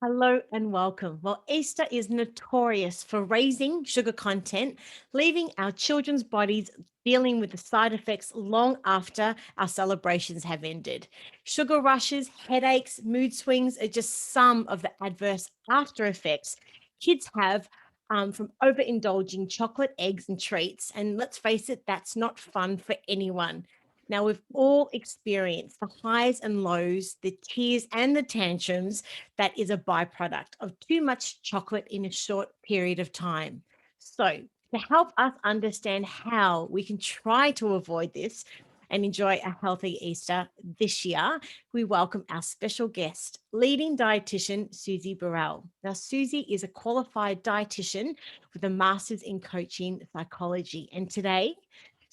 Hello and welcome. Well, Easter is notorious for raising sugar content, leaving our children's bodies dealing with the side effects long after our celebrations have ended. Sugar rushes, headaches, mood swings are just some of the adverse after effects kids have from overindulging chocolate, eggs, and treats. And let's face it, that's not fun for anyone. Now, we've all experienced the highs and lows, the tears and the tantrums that is a byproduct of too much chocolate in a short period of time. So, to help us understand how we can try to avoid this and enjoy a healthy Easter this year, we welcome our special guest, leading dietitian Susie Burrell. Now, Susie is a qualified dietitian with a master's in coaching psychology. And today,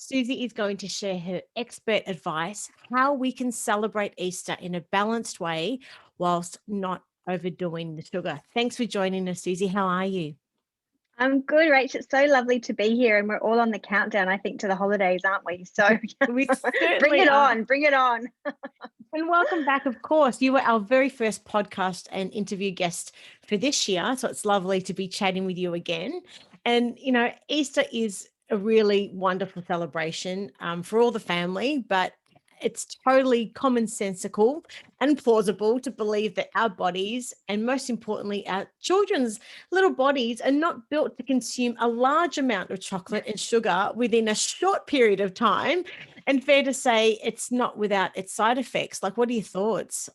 Susie is going to share her expert advice how we can celebrate Easter in a balanced way whilst not overdoing the sugar. Thanks for joining us, Susie. How are you? I'm good, Rach. It's so lovely to be here, and we're all on the countdown, I think, to the holidays, aren't we? So We bring certainly it are. on, bring it on. And welcome back, of course. You were our very first podcast and interview guest for this year. So it's lovely to be chatting with you again. And, Easter is a really wonderful celebration for all the family, but it's totally commonsensical and plausible to believe that our bodies, and most importantly, our children's little bodies, are not built to consume a large amount of chocolate and sugar within a short period of time. And fair to say, it's not without its side effects. Like, what are your thoughts?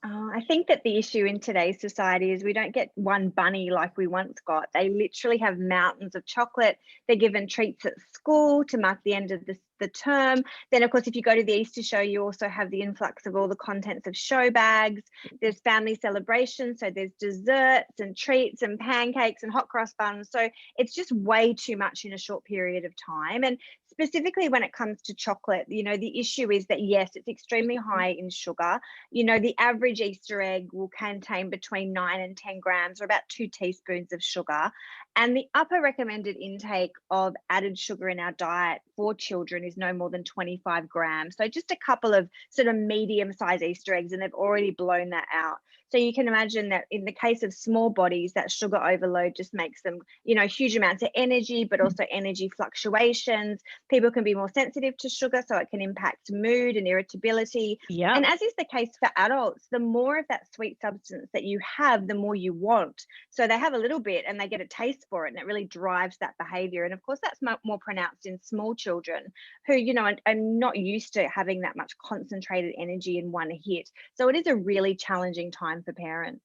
I think that the issue in today's society is we don't get one bunny like we once got. They literally have mountains of chocolate. They're given treats at school to mark the end of the term. Then, of course, if you go to the Easter show, you also have the influx of all the contents of show bags. There's family celebrations. So there's desserts and treats and pancakes and hot cross buns. So it's just way too much in a short period of time. And specifically when it comes to chocolate, the issue is that, yes, it's extremely high in sugar. The average Easter egg will contain between 9 and 10 grams, or about 2 teaspoons of sugar. And the upper recommended intake of added sugar in our diet for children is no more than 25 grams. So just a couple of sort of medium-sized Easter eggs, and they've already blown that out. So you can imagine that in the case of small bodies, that sugar overload just makes them, huge amounts of energy, but also energy fluctuations. People can be more sensitive to sugar, so it can impact mood and irritability. Yeah. And as is the case for adults, the more of that sweet substance that you have, the more you want. So they have a little bit and they get a taste for it, and it really drives that behavior. And of course, that's more pronounced in small children who, are not used to having that much concentrated energy in one hit. So it is a really challenging time for parents.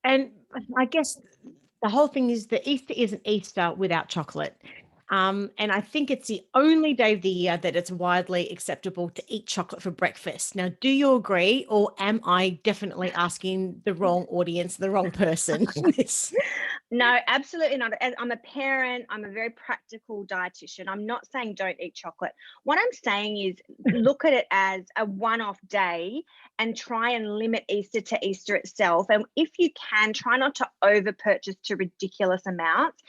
And I guess the whole thing is that Easter isn't Easter without chocolate. And I think it's the only day of the year that it's widely acceptable to eat chocolate for breakfast. Now, do you agree, or am I definitely asking the wrong audience, the wrong person? No, absolutely not. As I'm a parent, I'm a very practical dietitian. I'm not saying don't eat chocolate. What I'm saying is look at it as a one-off day and try and limit Easter to Easter itself. And if you can, try not to over purchase to ridiculous amounts.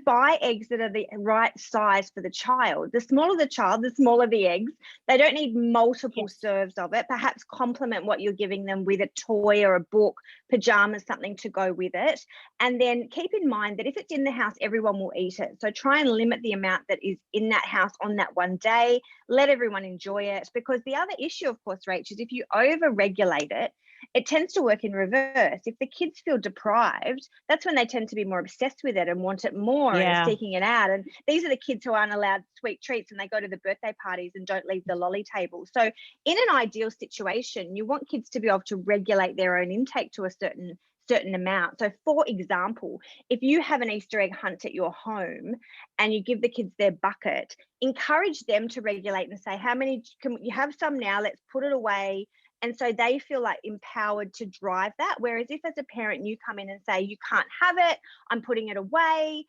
Buy eggs that are the right size for the child. The smaller the child, the smaller the eggs. They don't need multiple Yes. serves of it. Perhaps complement what you're giving them with a toy or a book, pajamas, something to go with it. And then keep in mind that if it's in the house, everyone will eat it. So try and limit the amount that is in that house on that one day. Let everyone enjoy it. Because the other issue, of course, Rach, is if you over-regulate it, it tends to work in reverse. If the kids feel deprived, that's when they tend to be more obsessed with it and want it more and are Yeah. seeking it out. And these are the kids who aren't allowed sweet treats, and they go to the birthday parties and don't leave the lolly table. So in an ideal situation, you want kids to be able to regulate their own intake to a certain amount. So for example, if you have an Easter egg hunt at your home and you give the kids their bucket, encourage them to regulate and say, how many can you have? Some now, let's put it away. And so they feel like empowered to drive that. Whereas if as a parent you come in and say, you can't have it, I'm putting it away,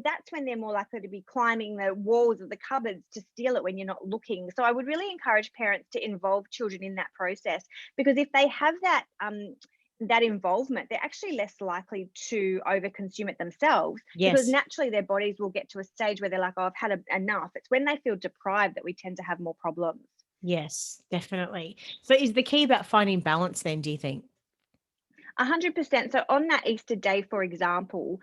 that's when they're more likely to be climbing the walls of the cupboards to steal it when you're not looking. So I would really encourage parents to involve children in that process, because if they have that involvement, they're actually less likely to overconsume it themselves, because Yes. naturally their bodies will get to a stage where they're like, oh, I've had enough. It's when they feel deprived that we tend to have more problems. Yes, definitely. So is the key about finding balance then, do you think? 100%. So on that Easter day, for example,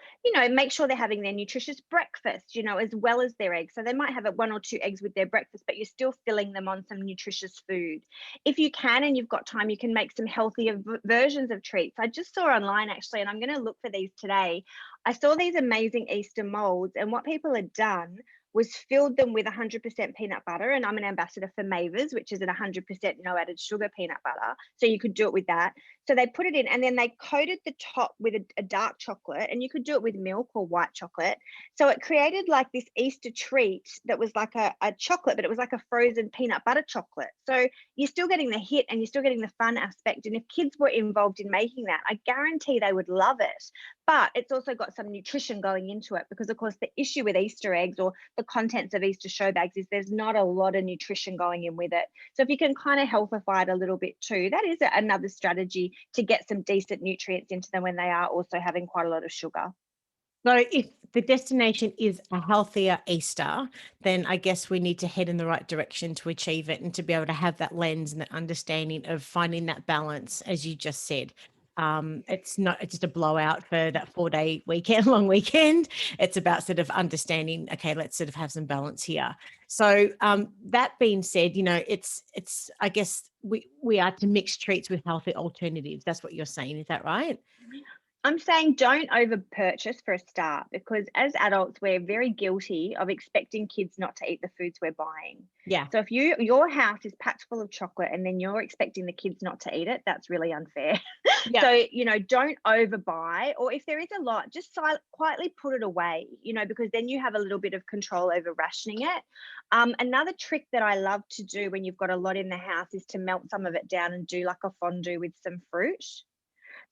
make sure they're having their nutritious breakfast, as well as their eggs. So they might have one or two eggs with their breakfast, but you're still filling them on some nutritious food. If you can and you've got time, you can make some healthier versions of treats. I just saw online actually, and I'm going to look for these today. I saw these amazing Easter molds, and what people had done was filled them with 100% peanut butter. And I'm an ambassador for Mavers, which is at 100% no added sugar peanut butter. So you could do it with that. So they put it in and then they coated the top with a dark chocolate, and you could do it with milk or white chocolate. So it created like this Easter treat that was like a chocolate, but it was like a frozen peanut butter chocolate. So you're still getting the hit and you're still getting the fun aspect. And if kids were involved in making that, I guarantee they would love it. But it's also got some nutrition going into it, because of course the issue with Easter eggs or the contents of Easter show bags is there's not a lot of nutrition going in with it. So if you can kind of healthify it a little bit too, that is another strategy to get some decent nutrients into them when they are also having quite a lot of sugar. So if the destination is a healthier Easter, then I guess we need to head in the right direction to achieve it and to be able to have that lens and that understanding of finding that balance, as you just said. It's not just a blowout for that 4-day weekend, long weekend. It's about sort of understanding, okay, let's sort of have some balance here. So that being said, it's I guess we are to mix treats with healthy alternatives. That's what you're saying. Is that right? I'm saying don't over purchase for a start, because as adults, we're very guilty of expecting kids not to eat the foods we're buying. Yeah. So if your house is packed full of chocolate and then you're expecting the kids not to eat it, that's really unfair. Yeah. So, don't overbuy, or if there is a lot, just quietly put it away, because then you have a little bit of control over rationing it. Another trick that I love to do when you've got a lot in the house is to melt some of it down and do like a fondue with some fruit.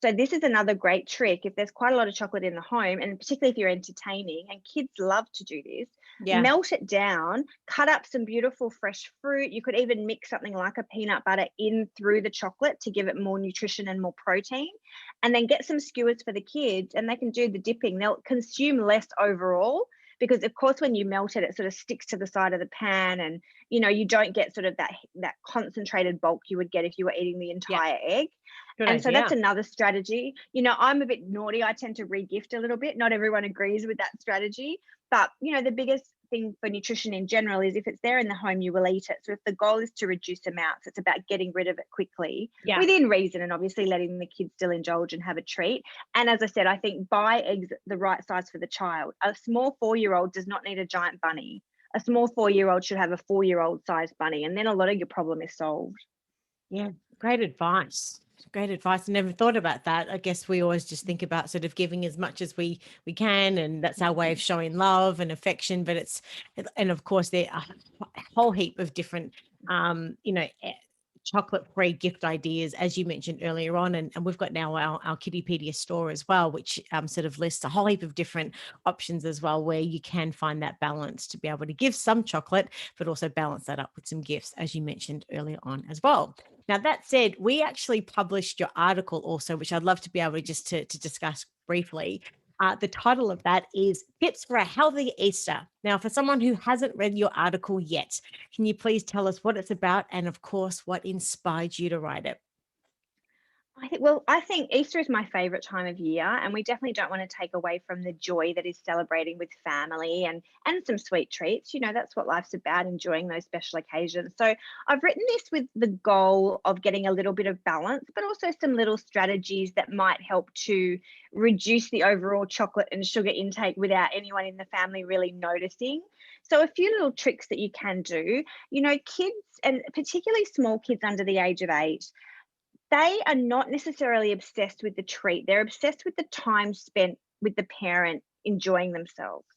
So this is another great trick. If there's quite a lot of chocolate in the home, and particularly if you're entertaining, and kids love to do this, Yeah. melt it down, cut up some beautiful fresh fruit. You could even mix something like a peanut butter in through the chocolate to give it more nutrition and more protein. And then get some skewers for the kids, and they can do the dipping. They'll consume less overall, because of course when you melt it, it sort of sticks to the side of the pan, and you don't get sort of that concentrated bulk you would get if you were eating the entire egg. Good And so idea. that's another strategy. I'm a bit naughty. I tend to re-gift a little bit. Not everyone agrees with that strategy, but the biggest thing for nutrition in general is if it's there in the home, you will eat it. So if the goal is to reduce amounts, it's about getting rid of it quickly, within reason, and obviously letting the kids still indulge and have a treat. And as I said, I think buy eggs the right size for the child. A small 4-year-old does not need a giant bunny. A small 4-year-old should have a 4-year-old sized bunny, and then a lot of your problem is solved. Yeah, great advice. Great advice. I never thought about that. I guess we always just think about sort of giving as much as we can, and that's our way of showing love and affection. But and of course there are a whole heap of different, chocolate-free gift ideas, as you mentioned earlier on, and we've got now our Kittypedia store as well, which sort of lists a whole heap of different options as well, where you can find that balance to be able to give some chocolate, but also balance that up with some gifts, as you mentioned earlier on as well. Now, that said, we actually published your article also, which I'd love to be able to just to discuss briefly. The title of that is Tips for a Healthy Easter. Now, for someone who hasn't read your article yet, can you please tell us what it's about and, of course, what inspired you to write it? I think Easter is my favorite time of year, and we definitely don't want to take away from the joy that is celebrating with family and some sweet treats. That's what life's about, enjoying those special occasions. So I've written this with the goal of getting a little bit of balance, but also some little strategies that might help to reduce the overall chocolate and sugar intake without anyone in the family really noticing. So a few little tricks that you can do. Kids, and particularly small kids under the age of 8, they are not necessarily obsessed with the treat. They're obsessed with the time spent with the parent enjoying themselves.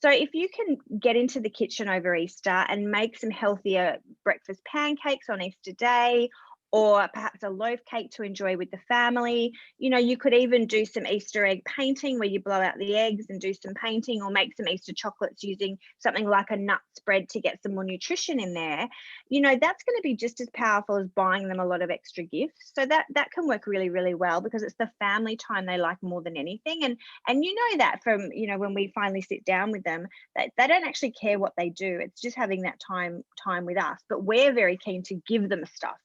So if you can get into the kitchen over Easter and make some healthier breakfast pancakes on Easter Day, or perhaps a loaf cake to enjoy with the family. You could even do some Easter egg painting where you blow out the eggs and do some painting, or make some Easter chocolates using something like a nut spread to get some more nutrition in there. That's going to be just as powerful as buying them a lot of extra gifts. So that can work really, really well, because it's the family time they like more than anything. And that from, when we finally sit down with them, they don't actually care what they do. It's just having that time with us. But we're very keen to give them stuff.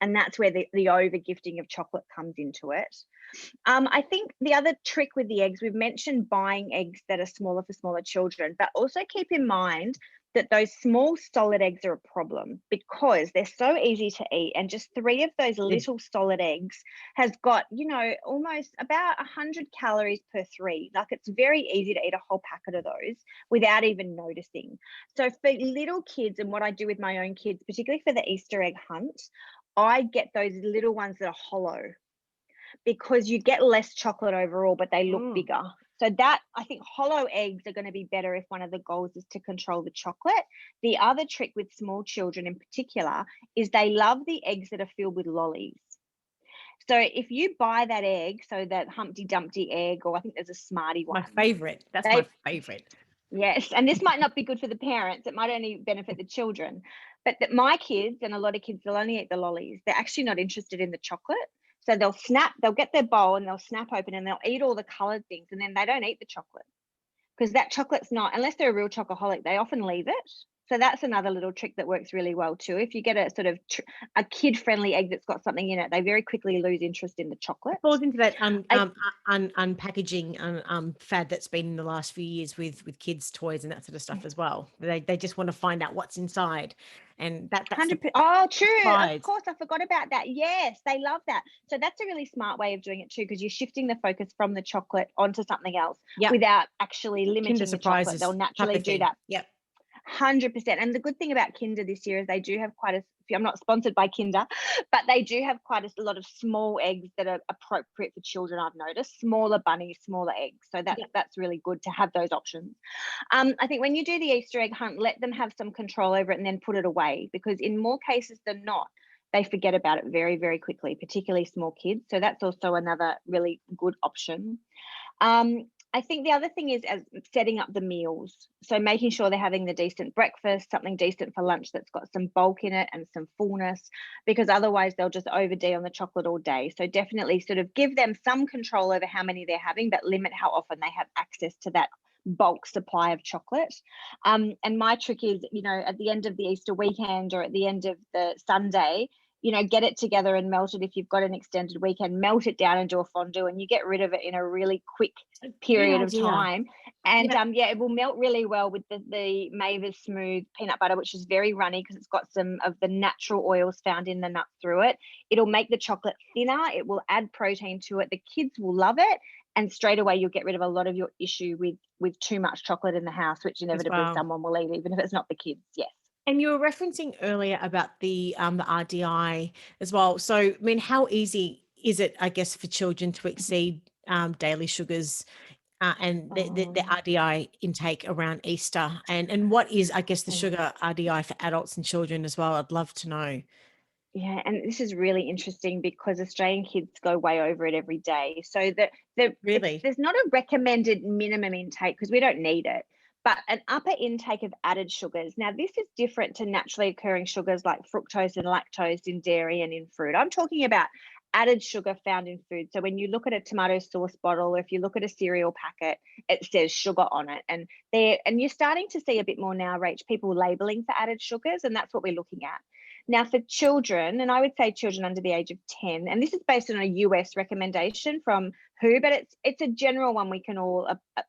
And that's where the over gifting of chocolate comes into it. I think the other trick with the eggs, we've mentioned buying eggs that are smaller for smaller children, but also keep in mind that those small solid eggs are a problem because they're so easy to eat. And just 3 of those little solid eggs has got, almost about 100 calories per 3. Like, it's very easy to eat a whole packet of those without even noticing. So for little kids, and what I do with my own kids, particularly for the Easter egg hunt, I get those little ones that are hollow, because you get less chocolate overall, but they look bigger. So that, I think hollow eggs are going to be better if one of the goals is to control the chocolate. The other trick with small children in particular is they love the eggs that are filled with lollies. So if you buy that egg, so that Humpty Dumpty egg, or I think there's a Smartie one. My favorite. That's my favorite. Yes, and this might not be good for the parents. It might only benefit the children. But that my kids, and a lot of kids, they'll only eat the lollies. They're actually not interested in the chocolate. So they'll get their bowl and they'll snap open and they'll eat all the colored things, and then they don't eat the chocolate, because that chocolate's not, unless they're a real chocoholic, they often leave it. So that's another little trick that works really well too. If you get a sort of a kid-friendly egg that's got something in it, they very quickly lose interest in the chocolate. It falls into that unpackaging fad that's been in the last few years with kids' toys and that sort of stuff as well. They just want to find out what's inside, and that's 100%. Oh, true. Of course, I forgot about that. Yes, they love that. So that's a really smart way of doing it too, because you're shifting the focus from the chocolate onto something else without actually limiting the chocolate. They'll naturally do that. Yep. 100%. And the good thing about Kinder this year is they do have quite a, I'm not sponsored by Kinder, but they do have quite a lot of small eggs that are appropriate for children. I've noticed smaller bunnies, smaller eggs. So that's really good to have those options. I think when you do the Easter egg hunt, let them have some control over it and then put it away, because in more cases than not, they forget about it very, very quickly, particularly small kids. So that's also another really good option. I think the other thing is as setting up the meals. So making sure they're having the decent breakfast, something decent for lunch that's got some bulk in it and some fullness, because otherwise they'll just OD on the chocolate all day. So definitely sort of give them some control over how many they're having, but limit how often they have access to that bulk supply of chocolate. And my trick is, at the end of the Easter weekend or at the end of the Sunday, get it together and melt it. If you've got an extended weekend, melt it down and do a fondue, and you get rid of it in a really quick period of time. And it will melt really well with the Mavis Smooth peanut butter, which is very runny because it's got some of the natural oils found in the nut through it. It'll make the chocolate thinner. It will add protein to it. The kids will love it. And straight away, you'll get rid of a lot of your issue with too much chocolate in the house, which inevitably someone will eat, even if it's not the kids. Yes. And you were referencing earlier about the RDI as well. So, I mean, how easy is it, I guess, for children to exceed daily sugars and the RDI intake around Easter? And what is, I guess, the sugar RDI for adults and children as well? I'd love to know. Yeah, and this is really interesting because Australian kids go way over it every day. So there's not a recommended minimum intake because we don't need it, but an upper intake of added sugars. Now, this is different to naturally occurring sugars like fructose and lactose in dairy and in fruit. I'm talking about added sugar found in food. So when you look at a tomato sauce bottle, or if you look at a cereal packet, it says sugar on it. And you're starting to see a bit more now, Rach, people labeling for added sugars, and that's what we're looking at. Now for children, and I would say children under the age of 10, and this is based on a US recommendation from WHO, but it's a general one we can all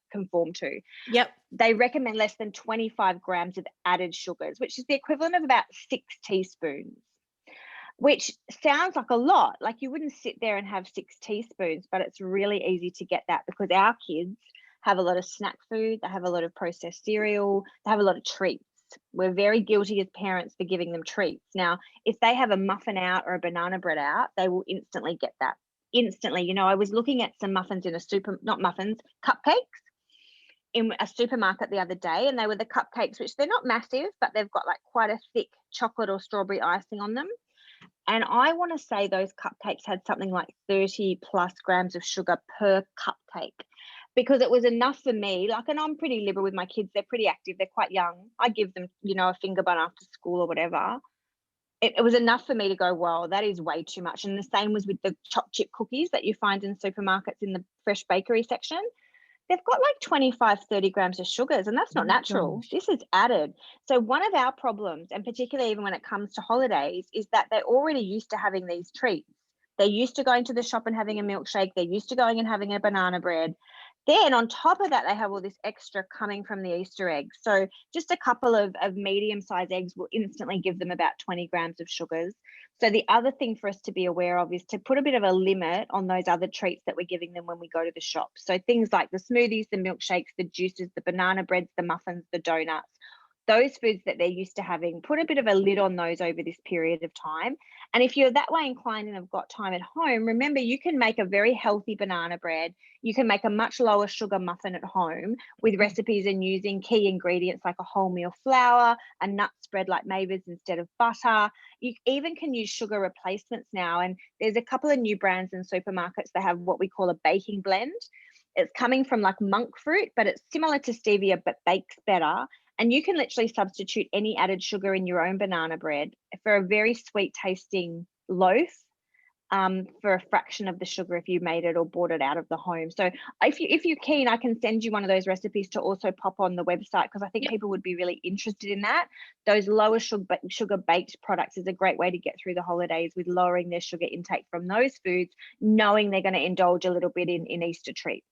conform to. Yep. They recommend less than 25 grams of added sugars, which is the equivalent of about 6 teaspoons, which sounds like a lot. Like you wouldn't sit there and have 6 teaspoons, but it's really easy to get that because our kids have a lot of snack food, they have a lot of processed cereal, they have a lot of treats. We're very guilty as parents for giving them treats. Now, if they have a muffin out or a banana bread out, they will instantly get that. Instantly. I was looking at some muffins in cupcakes in a supermarket the other day, and they were the cupcakes, which they're not massive, but they've got like quite a thick chocolate or strawberry icing on them. And I want to say those cupcakes had something like 30 plus grams of sugar per cupcake, because it was enough for me. And I'm pretty liberal with my kids. They're pretty active. They're quite young. I give them, a finger bun after school or whatever. It was enough for me to go, well, that is way too much. And the same was with the chopped chip cookies that you find in supermarkets in the fresh bakery section. they've got like 25, 30 grams of sugars, and that's Oh not my natural. gosh. This is added. So one of our problems, and particularly even when it comes to holidays, is that they're already used to having these treats. They're used to going to the shop and having a milkshake. They're used to going and having a banana bread. Then on top of that, they have all this extra coming from the Easter eggs. So just a couple of medium-sized eggs will instantly give them about 20 grams of sugars. So the other thing for us to be aware of is to put a bit of a limit on those other treats that we're giving them when we go to the shop. So things like the smoothies, the milkshakes, the juices, the banana breads, the muffins, the donuts, those foods that they're used to having, put a bit of a lid on those over this period of time. And if you're that way inclined and have got time at home, remember you can make a very healthy banana bread. You can make a much lower sugar muffin at home with recipes and using key ingredients like a wholemeal flour, a nut spread like Mavis instead of butter. You even can use sugar replacements now. And there's a couple of new brands in supermarkets that have what we call a baking blend. It's coming from like monk fruit, but it's similar to stevia, but bakes better. And you can literally substitute any added sugar in your own banana bread for a very sweet tasting loaf, for a fraction of the sugar if you made it or bought it out of the home. So if you're keen, I can send you one of those recipes to also pop on the website, because I think Yep. people would be really interested in that. Those lower sugar baked products is a great way to get through the holidays with lowering their sugar intake from those foods, knowing they're going to indulge a little bit in Easter treats.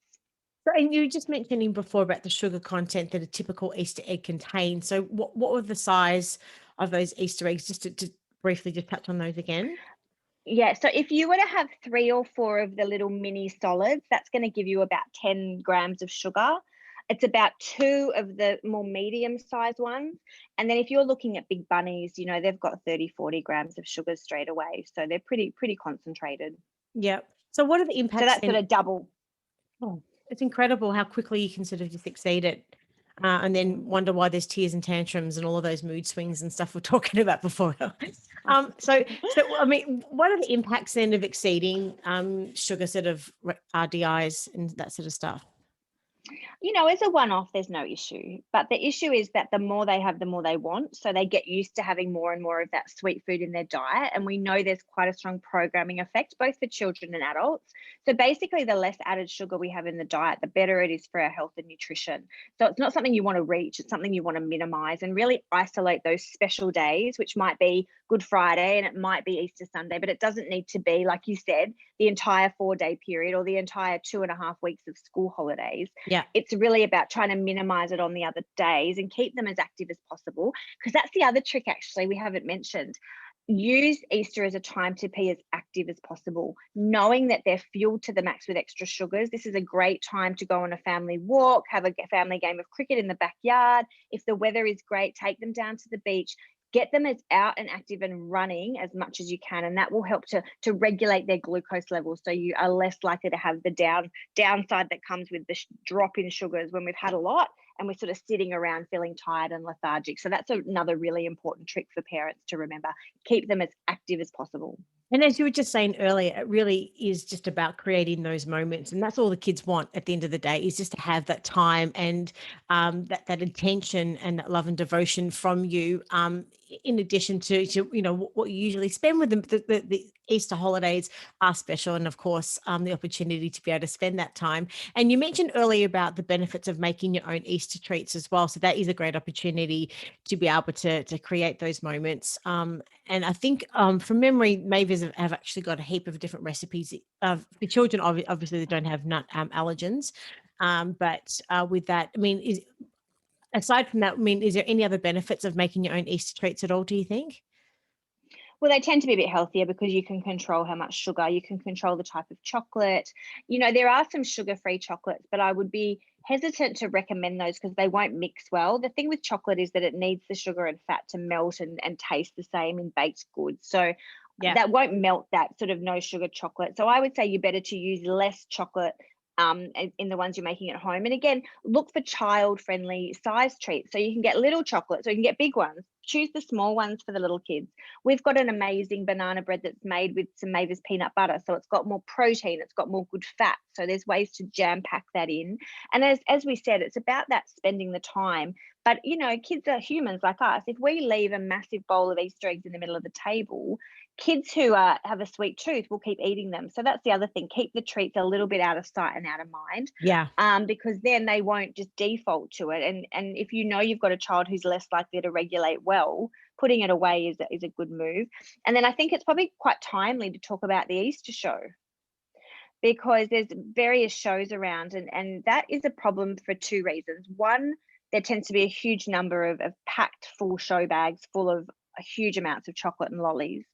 So, and you were just mentioning before about the sugar content that a typical Easter egg contains. So what were the size of those Easter eggs? Just to briefly just touch on those again. Yeah, so if you were to have 3 or 4 of the little mini solids, that's going to give you about 10 grams of sugar. It's about 2 of the more medium-sized ones. And then if you're looking at big bunnies, they've got 30, 40 grams of sugar straight away. So they're pretty concentrated. Yeah. So what are the So impacts that's sort then? of double. Oh, it's incredible how quickly you can sort of just exceed it, and then Mm. wonder why there's tears and tantrums and all of those mood swings and stuff we're talking about before. So I mean, what are the impacts then of exceeding sugar sort of RDIs and that sort of stuff? As a one-off, there's no issue. But the issue is that the more they have, the more they want. So they get used to having more and more of that sweet food in their diet. And we know there's quite a strong programming effect, both for children and adults. So basically, the less added sugar we have in the diet, the better it is for our health and nutrition. So it's not something you want to reach, it's something you want to minimize and really isolate those special days, which might be Good Friday and it might be Easter Sunday, but it doesn't need to be, like you said, the entire 4-day period or the entire 2.5 weeks of school holidays. Yeah. It's really about trying to minimize it on the other days and keep them as active as possible, because that's the other trick actually we haven't mentioned. Use Easter as a time to be as active as possible, knowing that they're fueled to the max with extra sugars. This is a great time to go on a family walk, have a family game of cricket in the backyard. If the weather is great, take them down to the beach. Get them as out and active and running as much as you can, and that will help to regulate their glucose levels, so you are less likely to have the downside that comes with the drop in sugars when we've had a lot and we're sort of sitting around feeling tired and lethargic. So that's another really important trick for parents to remember. Keep them as active as possible. And as you were just saying earlier, it really is just about creating those moments, and that's all the kids want at the end of the day, is just to have that time and that attention and that love and devotion from you. In addition to what you usually spend with them, the Easter holidays are special, and of course, the opportunity to be able to spend that time. And you mentioned earlier about the benefits of making your own Easter treats as well, so that is a great opportunity to be able to create those moments. And I think from memory, Mavis have actually got a heap of different recipes for children. Obviously, they don't have nut allergens. But with that, I mean, aside from that, I mean, is there any other benefits of making your own Easter treats at all, do you think? Well, they tend to be a bit healthier because you can control how much sugar, you can control the type of chocolate. There are some sugar-free chocolates, but I would be hesitant to recommend those because they won't mix well. The thing with chocolate is that it needs the sugar and fat to melt and taste the same in baked goods. So Yeah. that won't melt that sort of no sugar chocolate. So I would say you're better to use less chocolate in the ones you're making at home. And again, look for child-friendly size treats. So you can get little chocolates or you can get big ones. Choose the small ones for the little kids. We've got an amazing banana bread that's made with some Mavis peanut butter. So it's got more protein, it's got more good fat. So there's ways to jam pack that in. And as we said, it's about that spending the time. But kids are humans like us. If we leave a massive bowl of Easter eggs in the middle of the table, Kids who have a sweet tooth will keep eating them. So that's the other thing. Keep the treats a little bit out of sight and out of mind, Yeah. because then they won't just default to it. And if you know you've got a child who's less likely to regulate well, putting it away is a good move. And then I think it's probably quite timely to talk about the Easter show, because there's various shows around, and that is a problem for two reasons. One, there tends to be a huge number of packed full show bags full of huge amounts of chocolate and lollies.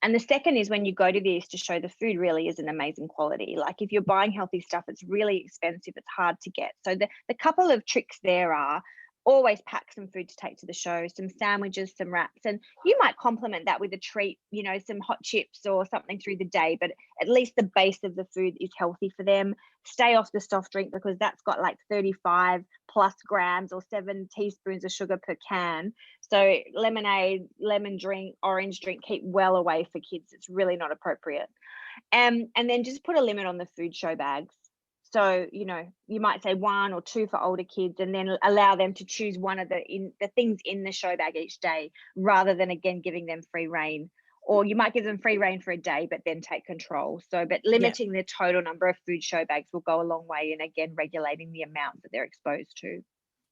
And the second is when you go to the Easter show, the food really isn't amazing quality. Like if you're buying healthy stuff, it's really expensive. It's hard to get. So the couple of tricks there are always pack some food to take to the show, some sandwiches, some wraps, and you might complement that with a treat, some hot chips or something through the day, but at least the base of the food is healthy for them. Stay off the soft drink because that's got like 35 plus grams or 7 teaspoons of sugar per can. So lemonade, lemon drink, orange drink, keep well away for kids. It's really not appropriate. And then just put a limit on the food show bags. So, you might say 1 or 2 for older kids, and then allow them to choose one of the things in the show bag each day, rather than again giving them free rein. Or you might give them free rein for a day, but then take control. But limiting the total number of food show bags will go a long way in, again, regulating the amount that they're exposed to.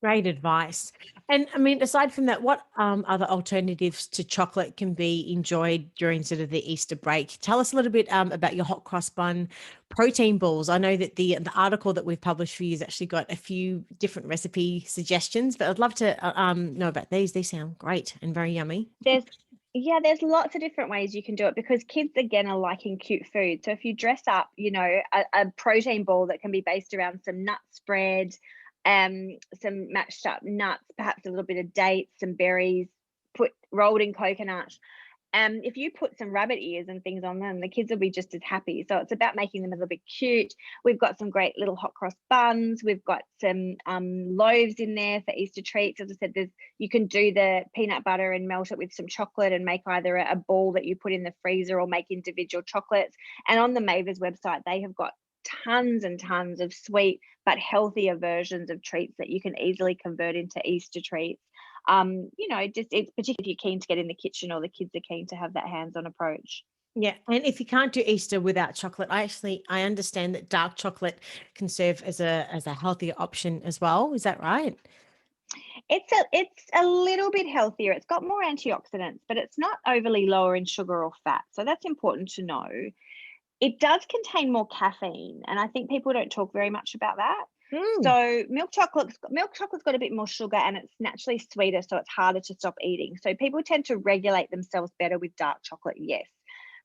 Great advice. And I mean, aside from that, what other alternatives to chocolate can be enjoyed during sort of the Easter break? Tell us a little bit about your hot cross bun protein balls. I know that the article that we've published for you has actually got a few different recipe suggestions, but I'd love to know about these. They sound great and very yummy. There's lots of different ways you can do it, because kids again are liking cute food. So if you dress up, a protein ball that can be based around some nut spread, some matched up nuts, perhaps a little bit of dates, some berries, rolled in coconut. If you put some rabbit ears and things on them, the kids will be just as happy. So it's about making them a little bit cute. We've got some great little hot cross buns. We've got some loaves in there for Easter treats. As I said, you can do the peanut butter and melt it with some chocolate and make either a ball that you put in the freezer or make individual chocolates. And on the Mavers website, they have got tons and tons of sweet but healthier versions of treats that you can easily convert into Easter treats. It's particularly if you're keen to get in the kitchen or the kids are keen to have that hands-on approach. Yeah, and if you can't do Easter without chocolate, I understand that dark chocolate can serve as a healthier option as well. Is that right? It's a little bit healthier. It's got more antioxidants, but it's not overly lower in sugar or fat. So that's important to know. It does contain more caffeine, and I think people don't talk very much about that. So milk chocolate's got a bit more sugar, and it's naturally sweeter, so it's harder to stop eating. So people tend to regulate themselves better with dark chocolate, yes.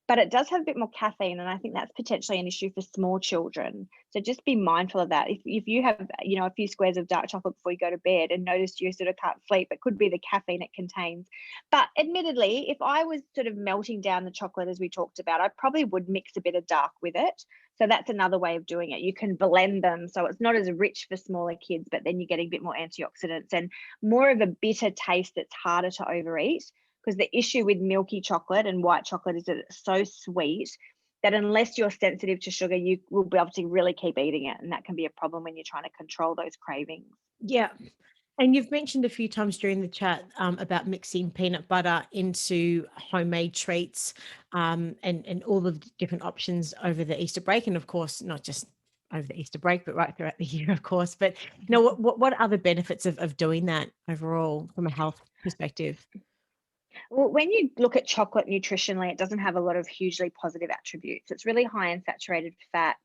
But it does have a bit more caffeine, and I think that's potentially an issue for small children. So just be mindful of that. If you have, a few squares of dark chocolate before you go to bed and notice you sort of can't sleep, it could be the caffeine it contains. But admittedly, if I was sort of melting down the chocolate as we talked about, I probably would mix a bit of dark with it. So that's another way of doing it. You can blend them so it's not as rich for smaller kids, but then you're getting a bit more antioxidants and more of a bitter taste that's harder to overeat. Because the issue with milky chocolate and white chocolate is that it's so sweet that unless you're sensitive to sugar, you will be able to really keep eating it. And that can be a problem when you're trying to control those cravings. Yeah. And you've mentioned a few times during the chat about mixing peanut butter into homemade treats and all the different options over the Easter break. And of course, not just over the Easter break, but right throughout the year, of course. But what other benefits of doing that overall from a health perspective? Well, when you look at chocolate nutritionally, it doesn't have a lot of hugely positive attributes. It's really high in saturated fat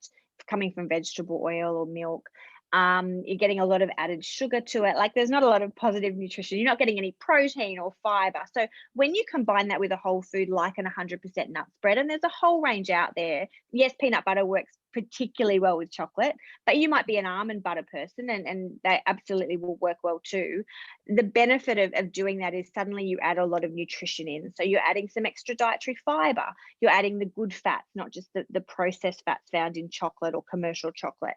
coming from vegetable oil or milk. You're getting a lot of added sugar to it. Like there's not a lot of positive nutrition. You're not getting any protein or fiber. So when you combine that with a whole food like an 100% nut spread, and there's a whole range out there. Yes, peanut butter works particularly well with chocolate, but you might be an almond butter person and they absolutely will work well too. The benefit of doing that is suddenly you add a lot of nutrition in. So you're adding some extra dietary fiber. You're adding the good fats, not just the processed fats found in chocolate or commercial chocolate.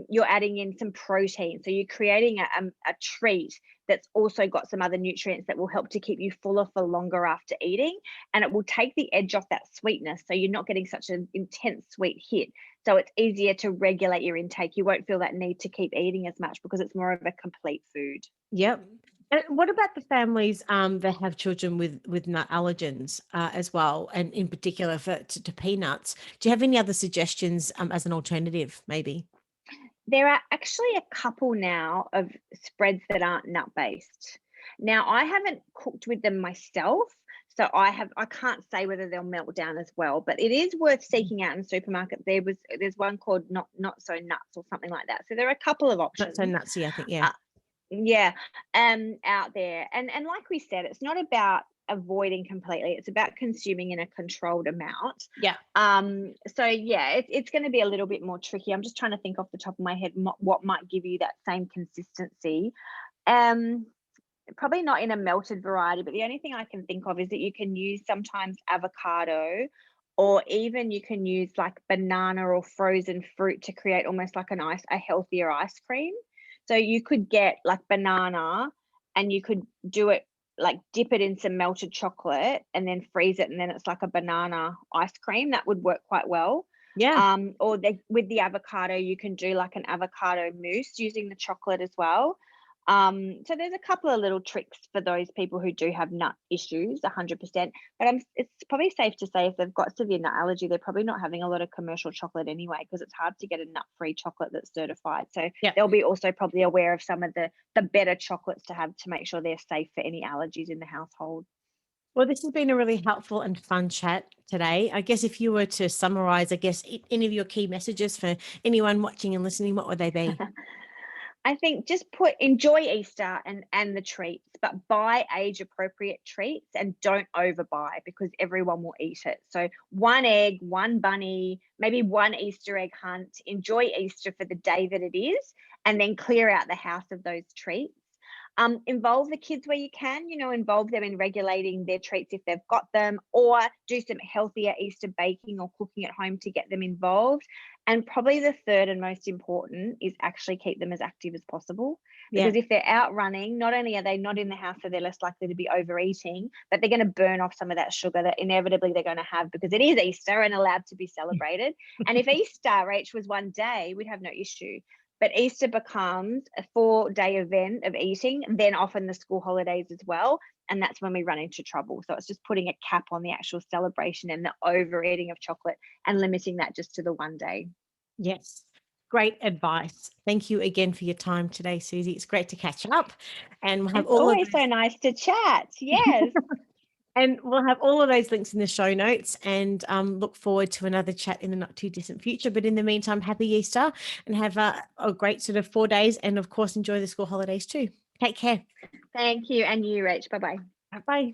You're adding in some protein. So you're creating a treat that's also got some other nutrients that will help to keep you fuller for longer after eating. And it will take the edge off that sweetness. So you're not getting such an intense sweet hit. So it's easier to regulate your intake. You won't feel that need to keep eating as much because it's more of a complete food. Yep. And what about the families that have children with nut allergens as well, and in particular to peanuts? Do you have any other suggestions as an alternative, maybe? There are actually a couple now of spreads that aren't nut based. Now, I haven't cooked with them myself, so I can't say whether they'll melt down as well, but it is worth seeking out in the supermarket. There's one called not so nuts or something like that. So there are a couple of Not so options. nutsy, I think. Yeah. Uh, yeah, out there. And like we said, it's not about avoiding completely. It's about consuming in a controlled amount. Yeah. So yeah, it's going to be a little bit more tricky. I'm just trying to think off the top of my head what might give you that same consistency. Um, Probably not in a melted variety, but the only thing I can think of is that you can use sometimes avocado, or even you can use like banana or frozen fruit to create almost like a healthier ice cream. So you could get like banana, and you could do it like dip it in some melted chocolate and then freeze it, and then it's like a banana ice cream. That would work quite well. Yeah. Or with the avocado, you can do like an avocado mousse using the chocolate as well. So there's a couple of little tricks for those people who do have nut issues, 100%. But it's probably safe to say if they've got severe nut allergy, they're probably not having a lot of commercial chocolate anyway, because it's hard to get a nut-free chocolate that's certified. So Yeah. they'll be also probably aware of some of the better chocolates to have to make sure they're safe for any allergies in the household. Well, this has been a really helpful and fun chat today. I guess if you were to summarize, I guess any of your key messages for anyone watching and listening, what would they be? I think just enjoy Easter and the treats, but buy age appropriate treats and don't overbuy, because everyone will eat it. So one egg, one bunny, maybe one Easter egg hunt. Enjoy Easter for the day that it is, and then clear out the house of those treats. Involve the kids where you can, involve them in regulating their treats if they've got them, or do some healthier Easter baking or cooking at home to get them involved. And probably the third and most important is actually keep them as active as possible. Yeah. Because if they're out running, not only are they not in the house, so they're less likely to be overeating, but they're going to burn off some of that sugar that inevitably they're going to have, because it is Easter and allowed to be celebrated. And if Easter, Rach, was one day, we'd have no issue. But Easter becomes a 4-day event of eating, then often the school holidays as well. And that's when we run into trouble. So it's just putting a cap on the actual celebration and the overeating of chocolate, and limiting that just to the one day. Yes. Great advice. Thank you again for your time today, Susie. It's great to catch up. And we'll have It's all of always so nice to chat. Yes. and we'll have all of those links in the show notes, and look forward to another chat in the not too distant future. But in the meantime, happy Easter, and have a great sort of 4 days, and of course, enjoy the school holidays too. Take care. Thank you. And you, Rach. Bye-bye. Bye.